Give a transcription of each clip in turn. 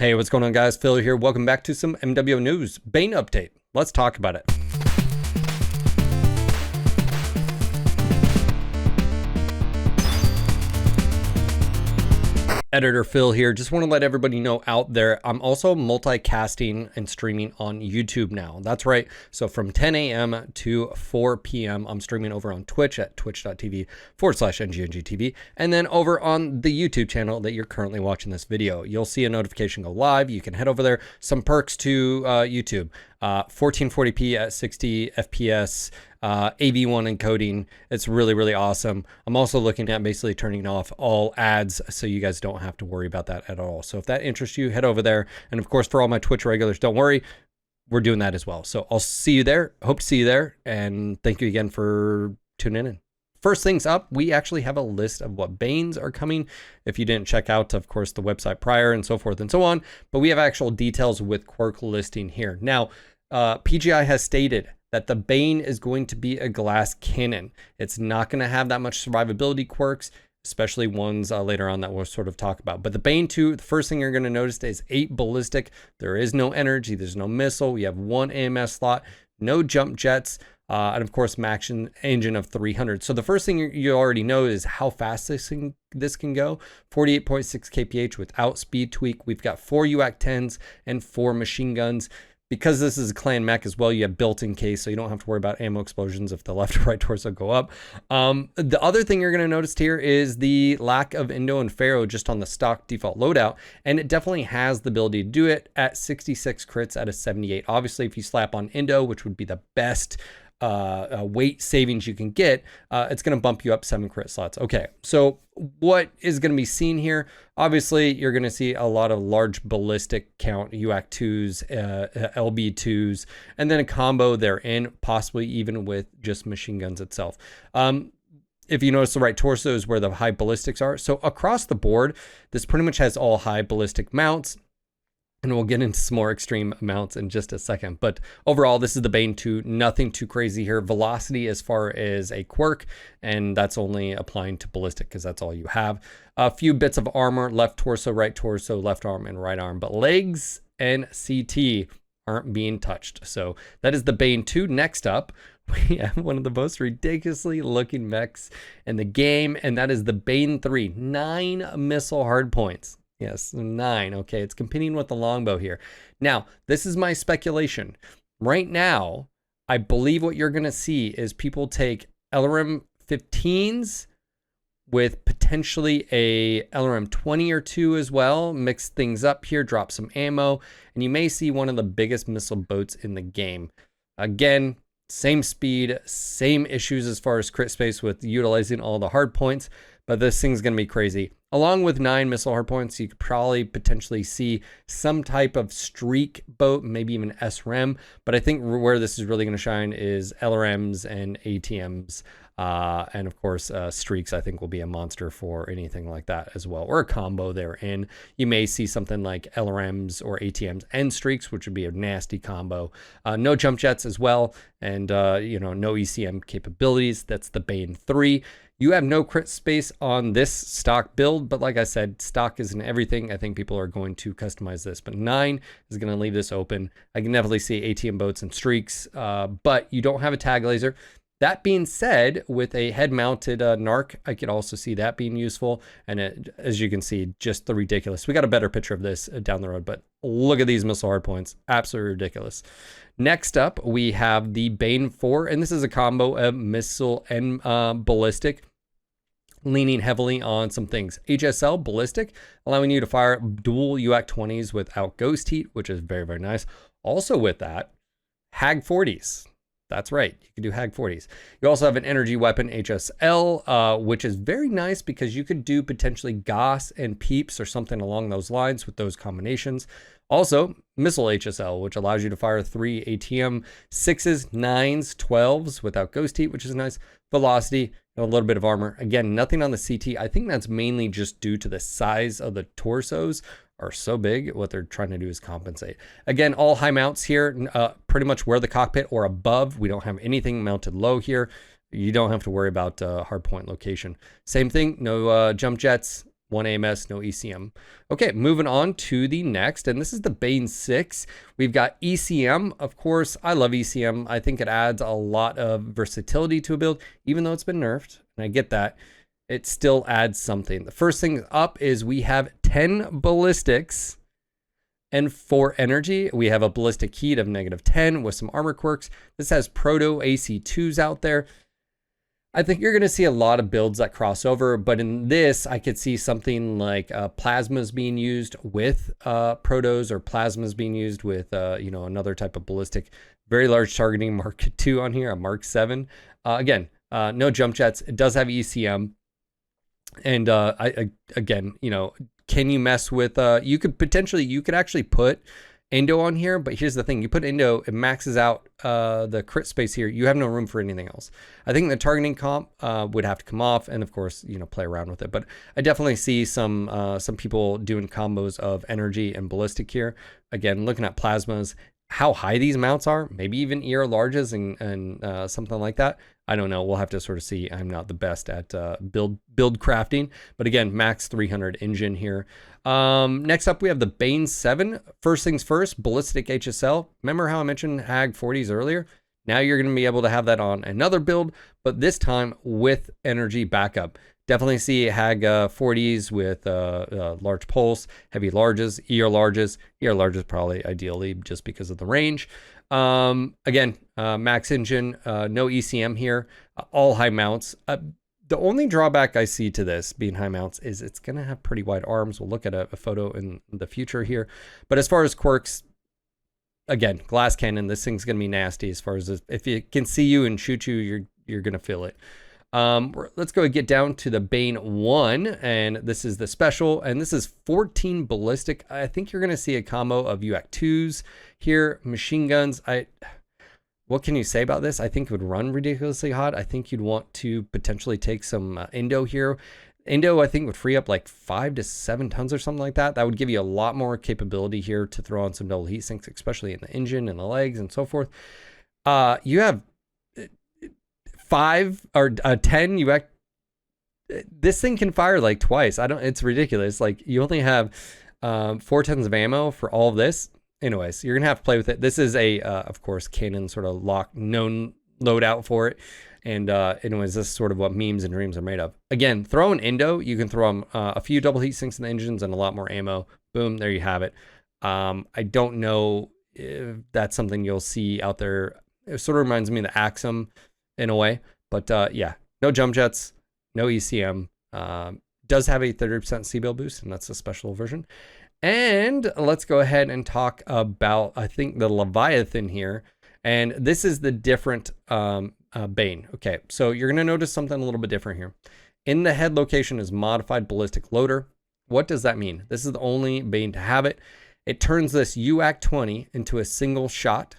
Hey, what's going on, guys? Phil here. Welcome back to some MWO news. Bane update. Let's talk about it. Editor Phil here. Just want to let everybody know out there, I'm also multicasting and streaming on YouTube now. That's right. So from 10 a.m. to 4 p.m., I'm streaming over on Twitch at twitch.tv/NGNGTV. And then over on the YouTube channel that you're currently watching this video, you'll see a notification go live. You can head over there. Some perks to YouTube. 1440p at 60 FPS, AV1 encoding. It's really, really awesome. I'm also looking at basically turning off all ads so you guys don't have to worry about that at all. So if that interests you, head over there. And of course, for all my Twitch regulars, don't worry, we're doing that as well. So I'll see you there. Hope to see you there. And thank you again for tuning in. First things up, we actually have a list of what Banes are coming. If you didn't check out, of course, the website prior and so forth and so on, but we have actual details with quirk listing here. Now, PGI has stated that the Bane is going to be a glass cannon. It's not going to have that much survivability quirks, especially ones later on that we'll sort of talk about. But the Bane 2, the first thing you're going to notice is 8 ballistic. There is no energy. There's no missile. We have 1 AMS slot, no jump jets, and of course, max engine of 300. So the first thing you already know is how fast this can go. 48.6 kph without speed tweak. We've got 4 UAC 10s and 4 machine guns. Because this is a clan mech as well, you have built-in case, so you don't have to worry about ammo explosions if the left or right torso go up. The other thing you're going to notice here is the lack of Indo and Pharaoh just on the stock default loadout, and it definitely has the ability to do it at 66 crits out of 78. Obviously, if you slap on Indo, which would be the best weight savings you can get, it's going to bump you up 7 crit slots. Okay, so what is going to be seen here? Obviously, you're going to see a lot of large ballistic count, UAC 2s, LB 2s, and then a combo therein, possibly even with just machine guns itself. If you notice, the right torso is where the high ballistics are. So across the board, this pretty much has all high ballistic mounts. And we'll get into some more extreme amounts in just a second. But overall, this is the Bane 2. Nothing too crazy here. Velocity as far as a quirk, and that's only applying to ballistic because that's all you have. A few bits of armor, left torso, left arm, and right arm. But legs and CT aren't being touched. So that is the Bane 2. Next up, we have one of the most ridiculously looking mechs in the game, and that is the Bane 3. 9 missile hardpoints. Yes, 9. Okay, it's competing with the longbow here. Now, this is my speculation. Right now, I believe what you're going to see is people take LRM 15s with potentially a LRM 20 or 2 as well, mix things up here, drop some ammo, and you may see one of the biggest missile boats in the game. Again, same speed, same issues as far as crit space with utilizing all the hard points, but this thing's going to be crazy. Along with 9 missile hardpoints, you could probably potentially see some type of streak boat, maybe even SRM. But I think where this is really going to shine is LRMs and ATMs. And of course, streaks, I think, will be a monster for anything like that as well, or a combo therein. You may see something like LRMs or ATMs and streaks, which would be a nasty combo. No jump jets as well, and no ECM capabilities. That's the Bane 3. You have no crit space on this stock build, but like I said, stock isn't everything. I think people are going to customize this, but 9 is going to leave this open. I can definitely see ATM boats and streaks, but you don't have a tag laser. That being said, with a head-mounted narc, I could also see that being useful. And as you can see, just the ridiculous. We got a better picture of this down the road, but look at these missile hardpoints. Absolutely ridiculous. Next up, we have the Bane 4, and this is a combo of missile and ballistic, leaning heavily on some things. HSL, ballistic, allowing you to fire dual UAC 20s without ghost heat, which is very, very nice. Also with that, HAG 40s. That's right, you can do HAG 40s. You also have an energy weapon, HSL, which is very nice because you could do potentially GOS and Peeps or something along those lines with those combinations. Also, missile HSL, which allows you to fire 3 ATM 6s, 9s, 12s without ghost heat, which is nice. Velocity, a little bit of armor. Again, nothing on the CT. I think that's mainly just due to the size of the torsos are so big. What they're trying to do is compensate. Again, all high mounts here, pretty much where the cockpit or above. We don't have anything mounted low here. You don't have to worry about hardpoint location. Same thing, no jump jets, 1 AMS, no ECM. Okay, moving on to the next, and this is the Bane 6. We've got ECM. Of course, I love ECM. I think it adds a lot of versatility to a build, even though it's been nerfed, and I get that. It still adds something. The first thing up is we have 10 ballistics and 4 energy. We have a ballistic heat of -10 with some armor quirks. This has proto AC2s out there. I think you're going to see a lot of builds that cross over, but in this, I could see something like plasmas being used with protos, or plasmas being used with, another type of ballistic. Very large targeting, Mark 2 on here, a Mark 7. Again, no jump jets. It does have ECM. And can you mess with, you could actually put Indo on here, but here's the thing. You put Indo, it maxes out the crit space here. You have no room for anything else. I think the targeting comp would have to come off, and of course, play around with it. But I definitely see some people doing combos of energy and ballistic here. Again, looking at plasmas, how high these mounts are, maybe even ER larges and something like that. I don't know. We'll have to sort of see. I'm not the best at build crafting, but again, max 300 engine here. Next up, we have the Bane 7. First things first, ballistic HSL. Remember how I mentioned Hag 40s earlier? Now you're going to be able to have that on another build, but this time with energy backup. Definitely see Hag 40s with large pulse, heavy larges, ER larges probably ideally just because of the range. Again, max engine, no ECM here, all high mounts. The only drawback I see to this being high mounts is it's going to have pretty wide arms. We'll look at a photo in the future here. But as far as quirks, again, glass cannon, this thing's going to be nasty as far as this. If it can see you and shoot you, you're going to feel it. Let's go get down to the Bane 1, and this is the special, and this is 14 ballistic. I think you're going to see a combo of UAC 2s here, machine guns. What can you say about this? I think it would run ridiculously hot. I think you'd want to potentially take some Indo here. Indo, I think, would free up like 5 to 7 tons or something like that. That would give you a lot more capability here to throw on some double heat sinks, especially in the engine and the legs and so forth. You have 5 or 10 UAC. This thing can fire like twice. It's ridiculous. Like, you only have 4 tons of ammo for all of this. Anyways, you're gonna have to play with it. This is a of course, canon sort of known loadout for it. And anyways, this is sort of what memes and dreams are made of. Again, throw an Indo. You can throw a few double heat sinks in the engines and a lot more ammo. Boom, there you have it. I don't know if that's something you'll see out there. It sort of reminds me of the Axum in a way. But yeah, no jump jets, no ECM. Does have a 30% C-Bill boost, and that's a special version. And let's go ahead and talk about, I think, the Leviathan here. And this is the different Bane. Okay, so you're going to notice something a little bit different here. In the head location is modified ballistic loader. What does that mean? This is the only Bane to have it. It turns this UAC 20 into a single shot.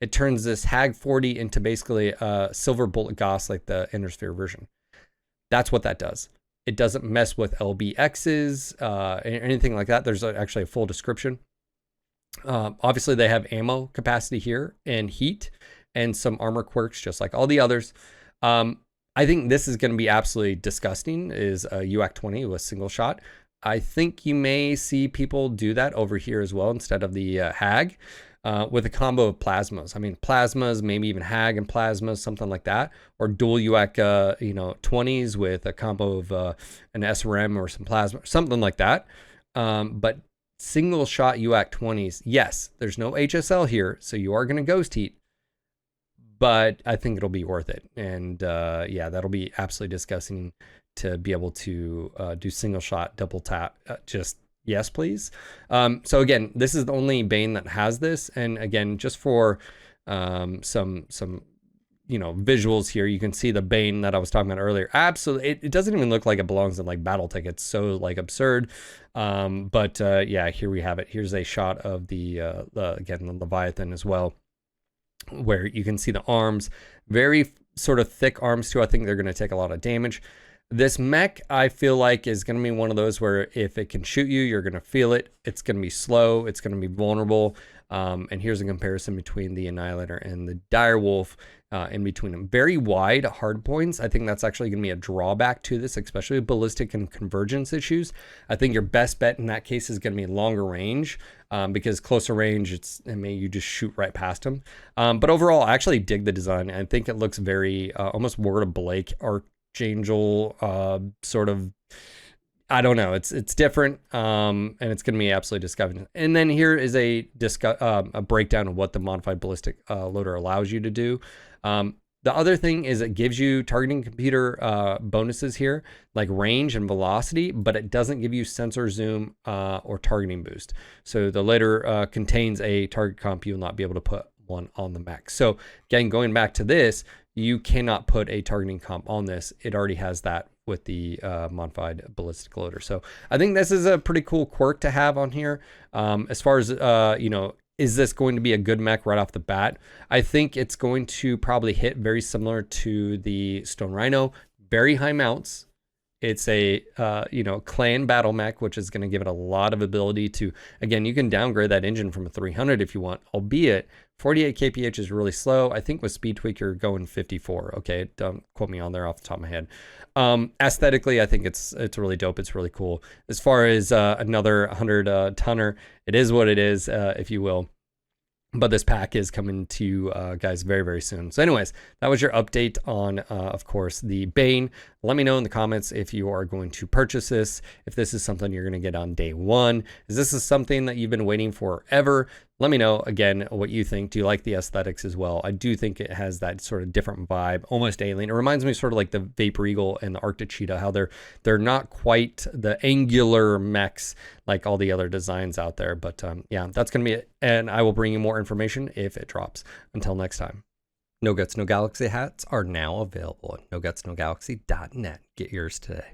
It turns this Hag 40 into basically a silver bullet Gauss like the Endersphere version. That's what that does. It doesn't mess with LBXs, anything like that. There's actually a full description. Obviously, they have ammo capacity here and heat and some armor quirks, just like all the others. I think this is going to be absolutely disgusting, is a UAC 20 with single shot. I think you may see people do that over here as well instead of the Hag. With a combo of plasmas. I mean, plasmas, maybe even Hag and plasmas, something like that, or dual UAC, 20s with a combo of an SRM or some plasma, something like that. But single shot UAC 20s, yes, there's no HSL here, so you are going to ghost heat, but I think it'll be worth it. And yeah, that'll be absolutely disgusting to be able to do single shot, double tap, just yes, please. So again, this is the only Bane that has this. And again, just for some visuals here, you can see the Bane that I was talking about earlier. Absolutely, it doesn't even look like it belongs in like battle tickets. So like absurd. But yeah, here we have it. Here's a shot of the Leviathan as well, where you can see the arms, very sort of thick arms too. I think they're going to take a lot of damage. This mech, I feel like, is going to be one of those where if it can shoot you, you're going to feel it. It's going to be slow. It's going to be vulnerable. And here's a comparison between the Annihilator and the Direwolf in between them. Very wide hard points. I think that's actually going to be a drawback to this, especially with ballistic and convergence issues. I think your best bet in that case is going to be longer range because closer range, you just shoot right past them. But overall, I actually dig the design. I think it looks very almost Word of Blake Archangel sort of. I don't know. It's different, and it's going to be absolutely disgusting. And then here is a breakdown of what the modified ballistic loader allows you to do. The other thing is it gives you targeting computer bonuses here, like range and velocity, but it doesn't give you sensor zoom or targeting boost. So the later contains a target comp. You'll not be able to put one on the mech. So again, going back to this, you cannot put a targeting comp on this. It already has that with the modified ballistic loader. So I think this is a pretty cool quirk to have on here. As far as, is this going to be a good mech right off the bat? I think it's going to probably hit very similar to the Stone Rhino, very high mounts. It's a, clan battle mech, which is going to give it a lot of ability to, again, you can downgrade that engine from a 300 if you want, albeit 48 kph is really slow. I think with Speed Tweak, you're going 54. Okay, don't quote me on there off the top of my head. Aesthetically, I think it's really dope. It's really cool. As far as another 100 tonner, it is what it is, if you will. But this pack is coming to you guys very, very soon. So anyways, that was your update on, of course, the Bane. Let me know in the comments if you are going to purchase this, if this is something you're going to get on day one. Is this something that you've been waiting for ever? Let me know, again, what you think. Do you like the aesthetics as well? I do think it has that sort of different vibe, almost alien. It reminds me sort of like the Vapor Eagle and the Arctic Cheetah, how they're not quite the angular mechs like all the other designs out there. But yeah, that's going to be it. And I will bring you more information if it drops. Until next time. No Guts, No Galaxy hats are now available at nogutsnogalaxy.net. Get yours today.